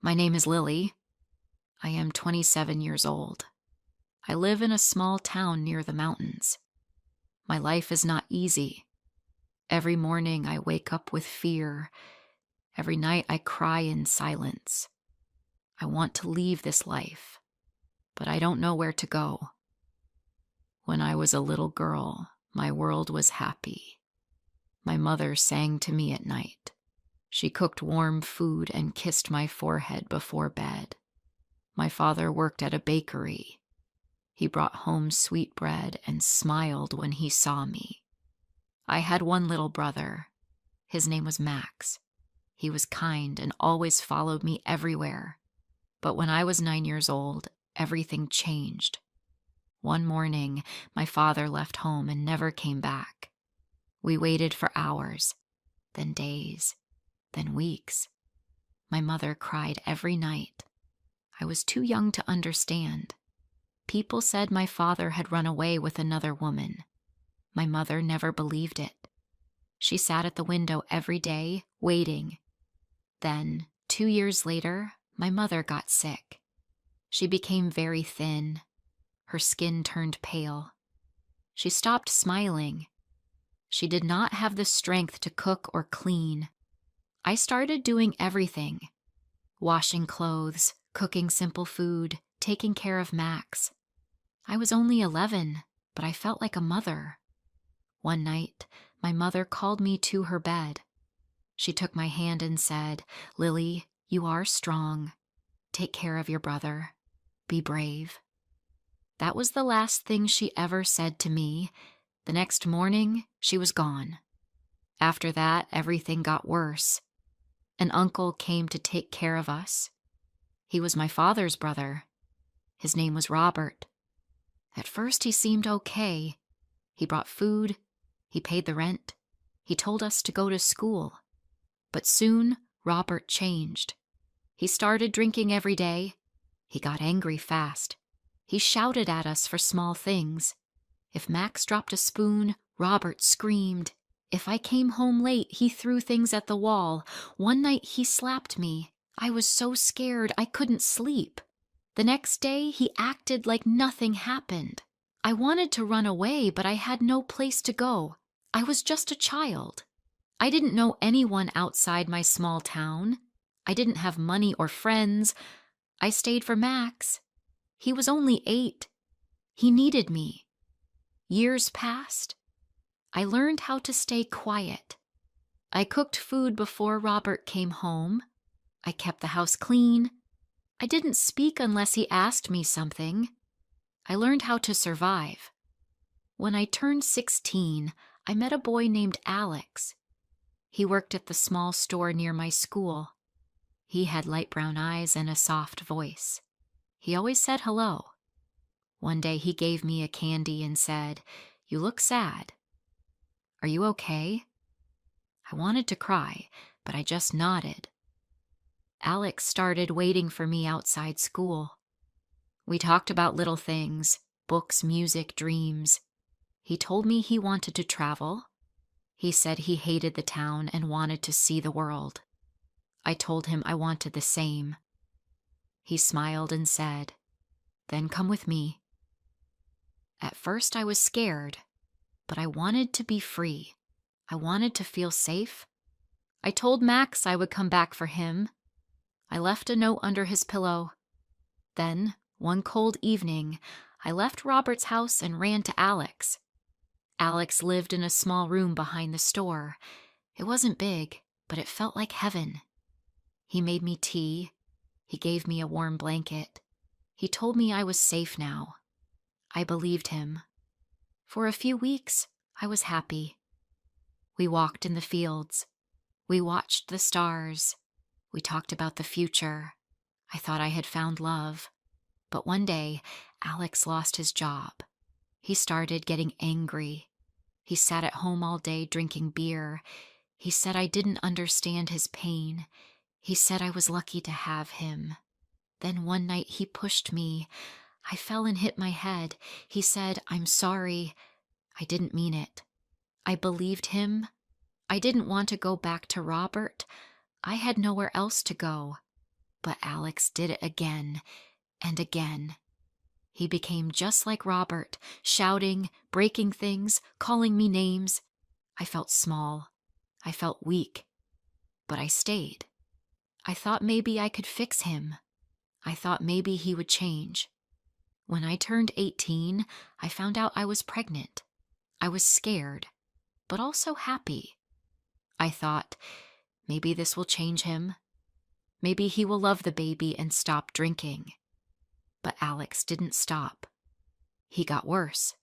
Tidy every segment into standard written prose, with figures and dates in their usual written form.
My name is Lily. I am 27 years old. I live in a small town near the mountains. My life is not easy. Every morning I wake up with fear. Every night I cry in silence. I want to leave this life, but I don't know where to go. When I was a little girl, my world was happy. My mother sang to me at night. She cooked warm food and kissed my forehead before bed. My father worked at a bakery. He brought home sweet bread and smiled when he saw me. I had one little brother. His name was Max. He was kind and always followed me everywhere. But when I was 9 years old, everything changed. One morning, my father left home and never came back. We waited for hours, then days, then weeks. My mother cried every night. I was too young to understand. People said my father had run away with another woman. My mother never believed it. She sat at the window every day, waiting. Then, 2 years later, my mother got sick. She became very thin. Her skin turned pale. She stopped smiling. She did not have the strength to cook or clean. I started doing everything: washing clothes, cooking simple food, taking care of Max. I was only 11, but I felt like a mother. One night, my mother called me to her bed. She took my hand and said, "Lily, you are strong. Take care of your brother. Be brave." That was the last thing she ever said to me. The next morning, she was gone. After that, everything got worse. An uncle came to take care of us. He was my father's brother. His name was Robert. At first, he seemed okay. He brought food. He paid the rent. He told us to go to school. But soon, Robert changed. He started drinking every day. He got angry fast. He shouted at us for small things. If Max dropped a spoon, Robert screamed. If I came home late, he threw things at the wall. One night he slapped me. I was so scared I couldn't sleep. The next day he acted like nothing happened. I wanted to run away, but I had no place to go. I was just a child. I didn't know anyone outside my small town. I didn't have money or friends. I stayed for Max. He was only 8. He needed me. Years passed. I learned how to stay quiet. I cooked food before Robert came home. I kept the house clean. I didn't speak unless he asked me something. I learned how to survive. When I turned 16, I met a boy named Alex. He worked at the small store near my school. He had light brown eyes and a soft voice. He always said hello. One day he gave me a candy and said, "You look sad. Are you okay?" I wanted to cry, but I just nodded. Alex started waiting for me outside school. We talked about little things: books, music, dreams. He told me he wanted to travel. He said he hated the town and wanted to see the world. I told him I wanted the same. He smiled and said, "Then come with me." At first I was scared, but I wanted to be free. I wanted to feel safe. I told Max I would come back for him. I left a note under his pillow. Then, one cold evening, I left Robert's house and ran to Alex. Alex lived in a small room behind the store. It wasn't big, but it felt like heaven. He made me tea. He gave me a warm blanket. He told me I was safe now. I believed him. For a few weeks, I was happy. We walked in the fields. We watched the stars. We talked about the future. I thought I had found love. But one day, Alex lost his job. He started getting angry. He sat at home all day drinking beer. He said I didn't understand his pain. He said I was lucky to have him. Then one night he pushed me. I fell and hit my head. He said, "I'm sorry." I didn't mean it. I believed him. I didn't want to go back to Robert. I had nowhere else to go. But Alex did it again and again. He became just like Robert, shouting, breaking things, calling me names. I felt small. I felt weak. But I stayed. I thought maybe I could fix him. I thought maybe he would change. When I turned 18, I found out I was pregnant. I was scared, but also happy. I thought, maybe this will change him. Maybe he will love the baby and stop drinking. But Alex didn't stop. He got worse.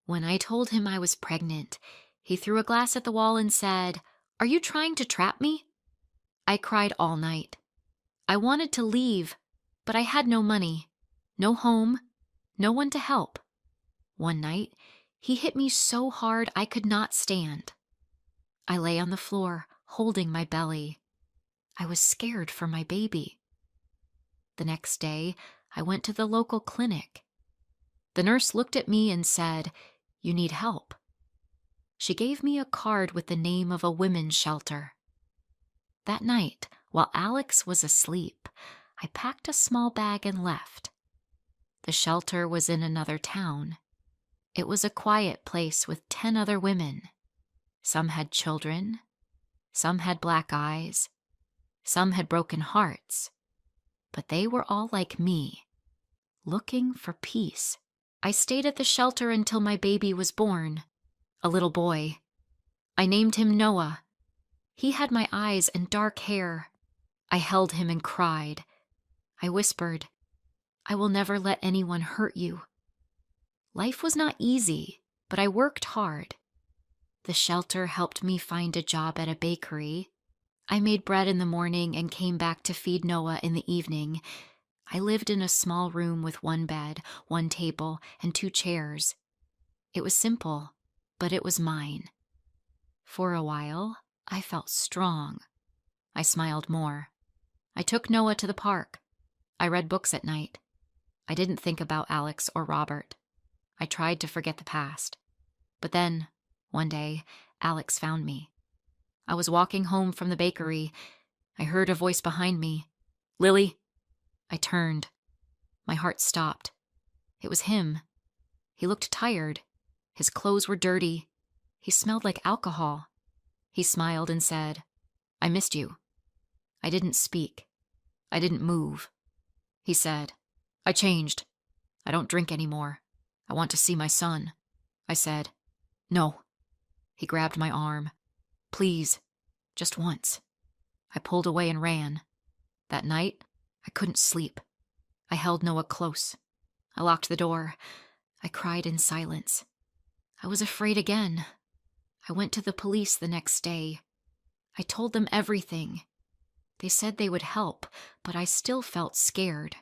When I told him I was pregnant, he threw a glass at the wall and said, "Are you trying to trap me?" I cried all night. I wanted to leave, but I had no money, no home, no one to help. One night, he hit me so hard I could not stand. I lay on the floor, holding my belly. I was scared for my baby. The next day, I went to the local clinic. The nurse looked at me and said, "You need help." She gave me a card with the name of a women's shelter. That night, while Alex was asleep, I packed a small bag and left. The shelter was in another town. It was a quiet place with 10 other women. Some had children. Some had black eyes. Some had broken hearts. But they were all like me, looking for peace. I stayed at the shelter until my baby was born, a little boy. I named him Noah. He had my eyes and dark hair. I held him and cried. I whispered, "I will never let anyone hurt you." Life was not easy, but I worked hard. The shelter helped me find a job at a bakery. I made bread in the morning and came back to feed Noah in the evening. I lived in a small room with one bed, one table, and 2 chairs. It was simple, but it was mine. For a while, I felt strong. I smiled more. I took Noah to the park. I read books at night. I didn't think about Alex or Robert. I tried to forget the past. But then, one day, Alex found me. I was walking home from the bakery. I heard a voice behind me. "Lily?" I turned. My heart stopped. It was him. He looked tired. His clothes were dirty. He smelled like alcohol. He smiled and said, "I missed you." I didn't speak. I didn't move. He said, "I changed. I don't drink anymore. I want to see my son." I said, "No." He grabbed my arm. "Please, just once." I pulled away and ran. That night, I couldn't sleep. I held Noah close. I locked the door. I cried in silence. I was afraid again. I went to the police the next day. I told them everything. They said they would help, but I still felt scared.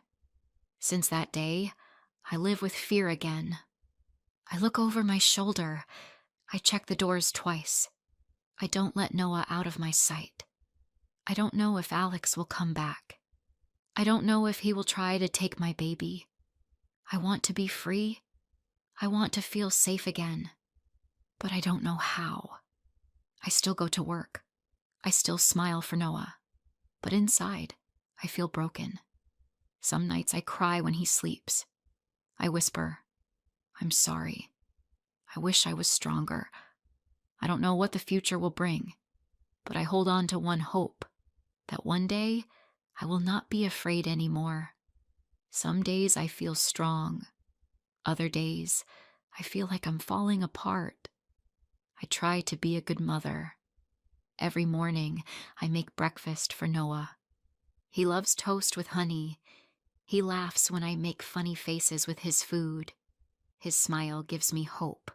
Since that day, I live with fear again. I look over my shoulder. I check the doors twice. I don't let Noah out of my sight. I don't know if Alex will come back. I don't know if he will try to take my baby. I want to be free. I want to feel safe again. But I don't know how. I still go to work. I still smile for Noah. But inside, I feel broken. Some nights I cry when he sleeps. I whisper, "I'm sorry. I wish I was stronger." I don't know what the future will bring, but I hold on to one hope, that one day I will not be afraid anymore. Some days I feel strong. Other days, I feel like I'm falling apart. I try to be a good mother. Every morning, I make breakfast for Noah. He loves toast with honey. He laughs when I make funny faces with his food. His smile gives me hope.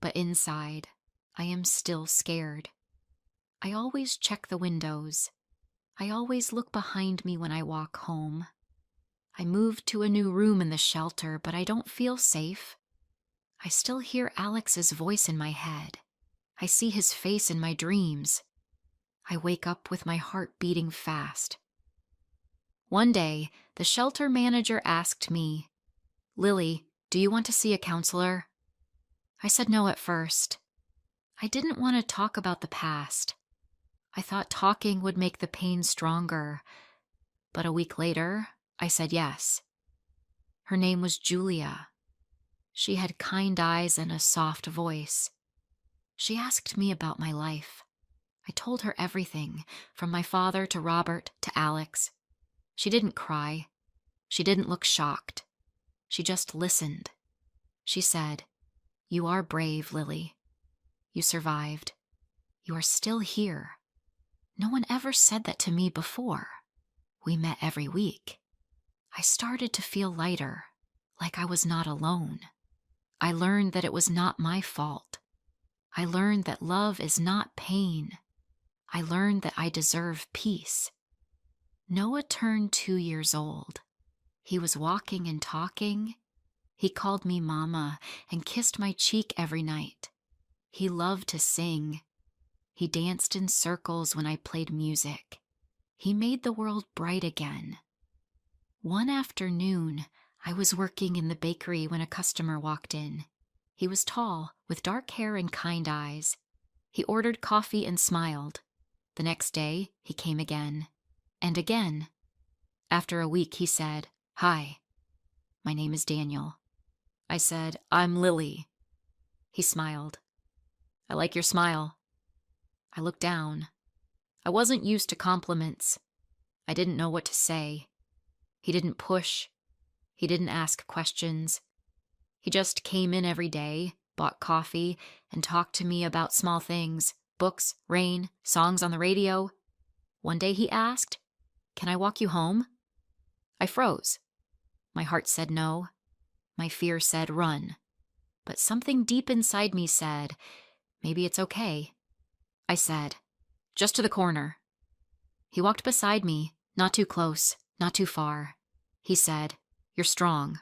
But inside, I am still scared. I always check the windows. I always look behind me when I walk home. I moved to a new room in the shelter, but I don't feel safe. I still hear Alex's voice in my head. I see his face in my dreams. I wake up with my heart beating fast. One day, the shelter manager asked me, "Lily, do you want to see a counselor?" I said no at first. I didn't want to talk about the past. I thought talking would make the pain stronger. But a week later, I said yes. Her name was Julia. She had kind eyes and a soft voice. She asked me about my life. I told her everything, from my father to Robert to Alex. She didn't cry. She didn't look shocked. She just listened. She said, "You are brave, Lily. You survived. You are still here. No one ever said that to me before. We met every week." I started to feel lighter, like I was not alone. I learned that it was not my fault. I learned that love is not pain. I learned that I deserve peace. Noah turned 2 years old. He was walking and talking. He called me Mama and kissed my cheek every night. He loved to sing. He danced in circles when I played music. He made the world bright again. One afternoon, I was working in the bakery when a customer walked in. He was tall, with dark hair and kind eyes. He ordered coffee and smiled. The next day, he came again. And again. After a week, he said, "Hi, my name is Daniel." I said, "I'm Lily." He smiled. "I like your smile." I looked down. I wasn't used to compliments. I didn't know what to say. He didn't push. He didn't ask questions. He just came in every day, bought coffee, and talked to me about small things, books, rain, songs on the radio. One day he asked, "Can I walk you home?" I froze. My heart said no. My fear said run. But something deep inside me said, maybe it's okay. I said, "Just to the corner." He walked beside me, not too close, not too far. He said, "You're strong.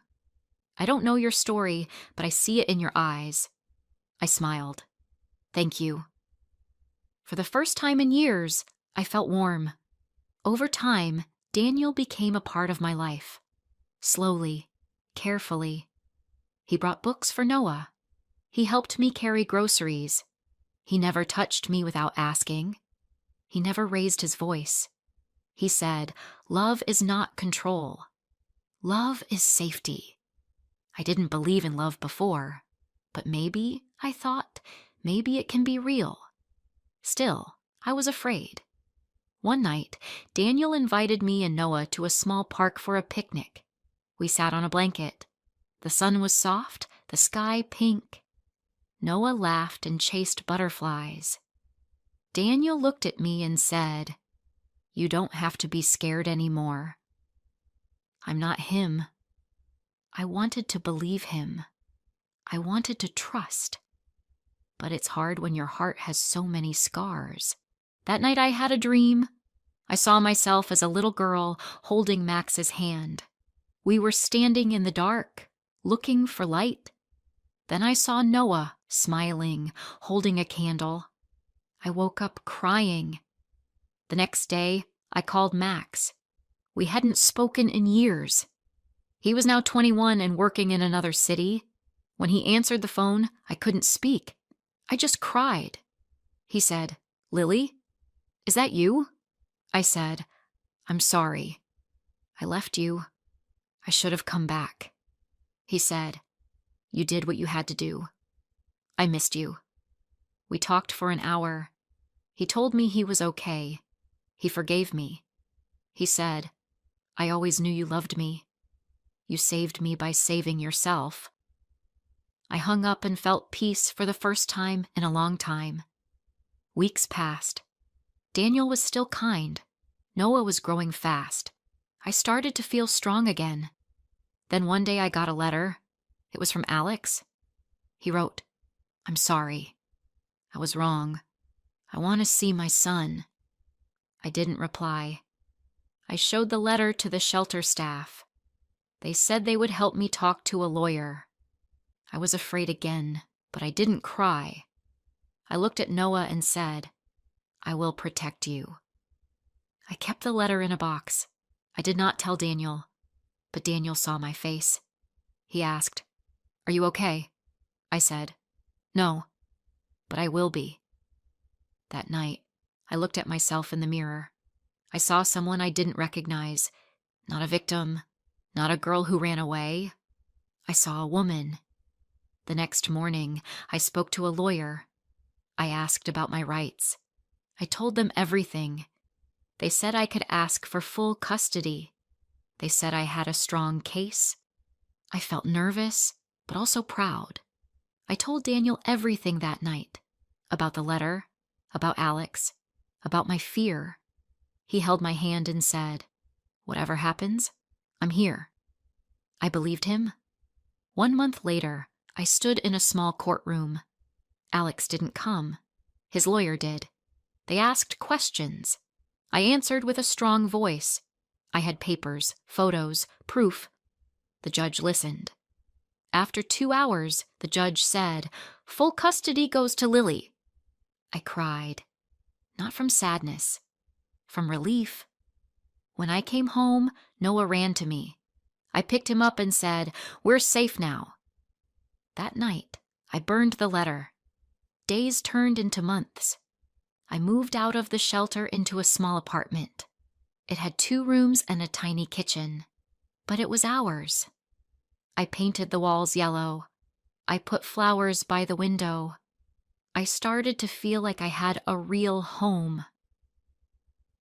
I don't know your story, but I see it in your eyes." I smiled. "Thank you." For the first time in years, I felt warm. Over time, Daniel became a part of my life. Slowly, carefully. He brought books for Noah. He helped me carry groceries. He never touched me without asking. He never raised his voice. He said, "Love is not control. Love is safety." I didn't believe in love before, but maybe, I thought, maybe it can be real. Still, I was afraid. One night, Daniel invited me and Noah to a small park for a picnic. We sat on a blanket. The sun was soft, the sky pink. Noah laughed and chased butterflies. Daniel looked at me and said, "You don't have to be scared anymore." I'm not him. I wanted to believe him. I wanted to trust. But it's hard when your heart has so many scars. That night I had a dream. I saw myself as a little girl holding Max's hand. We were standing in the dark, looking for light. Then I saw Noah, smiling, holding a candle. I woke up crying. The next day, I called Max. We hadn't spoken in years. He was now 21 and working in another city. When he answered the phone, I couldn't speak. I just cried. He said, "Lily, is that you?" I said, "I'm sorry. I left you. I should have come back." He said, "You did what you had to do. I missed you." We talked for an hour. He told me he was okay. He forgave me. He said, "I always knew you loved me. You saved me by saving yourself." I hung up and felt peace for the first time in a long time. Weeks passed. Daniel was still kind. Noah was growing fast. I started to feel strong again. Then one day I got a letter. It was from Alex. He wrote, "I'm sorry. I was wrong. I want to see my son." I didn't reply. I showed the letter to the shelter staff. They said they would help me talk to a lawyer. I was afraid again, but I didn't cry. I looked at Noah and said, "I will protect you." I kept the letter in a box. I did not tell Daniel, but Daniel saw my face. He asked, "Are you okay?" I said, "No, but I will be." That night, I looked at myself in the mirror. I saw someone I didn't recognize. Not a victim, not a girl who ran away. I saw a woman. The next morning, I spoke to a lawyer. I asked about my rights. I told them everything. They said I could ask for full custody. They said I had a strong case. I felt nervous, but also proud. I told Daniel everything that night. About the letter, about Alex, about my fear. He held my hand and said, "Whatever happens, I'm here." I believed him. 1 month later, I stood in a small courtroom. Alex didn't come. His lawyer did. They asked questions. I answered with a strong voice. I had papers, photos, proof. The judge listened. After 2 hours, the judge said, "Full custody goes to Lily." I cried. Not from sadness, from relief. When I came home, Noah ran to me. I picked him up and said, "We're safe now." That night, I burned the letter. Days turned into months. I moved out of the shelter into a small apartment. It had 2 rooms and a tiny kitchen, but it was ours. I painted the walls yellow. I put flowers by the window. I started to feel like I had a real home.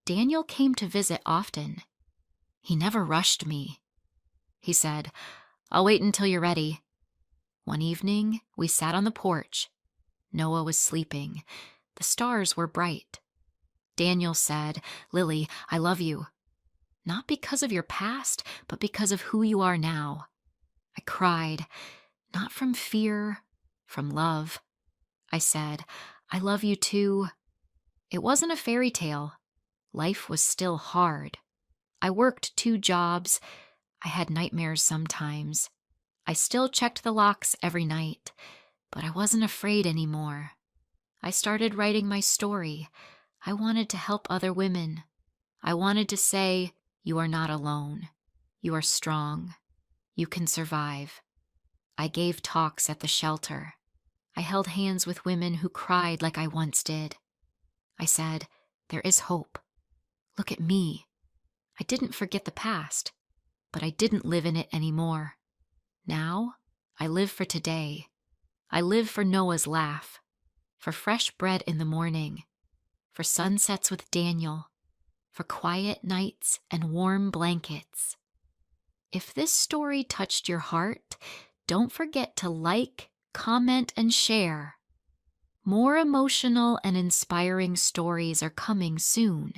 Daniel came to visit often. He never rushed me. He said, "I'll wait until you're ready." One evening, we sat on the porch. Noah was sleeping. The stars were bright. Daniel said, "Lily, I love you. Not because of your past, but because of who you are now." I cried, not from fear, from love. I said, "I love you too." It wasn't a fairy tale. Life was still hard. I worked 2 jobs. I had nightmares sometimes. I still checked the locks every night, but I wasn't afraid anymore. I started writing my story. I wanted to help other women. I wanted to say, "You are not alone. You are strong. You can survive." I gave talks at the shelter. I held hands with women who cried like I once did. I said, "There is hope. Look at me." I didn't forget the past, but I didn't live in it anymore. Now, I live for today. I live for Noah's laugh, for fresh bread in the morning, for sunsets with Daniel, for quiet nights and warm blankets. If this story touched your heart, don't forget to like, comment, and share. More emotional and inspiring stories are coming soon.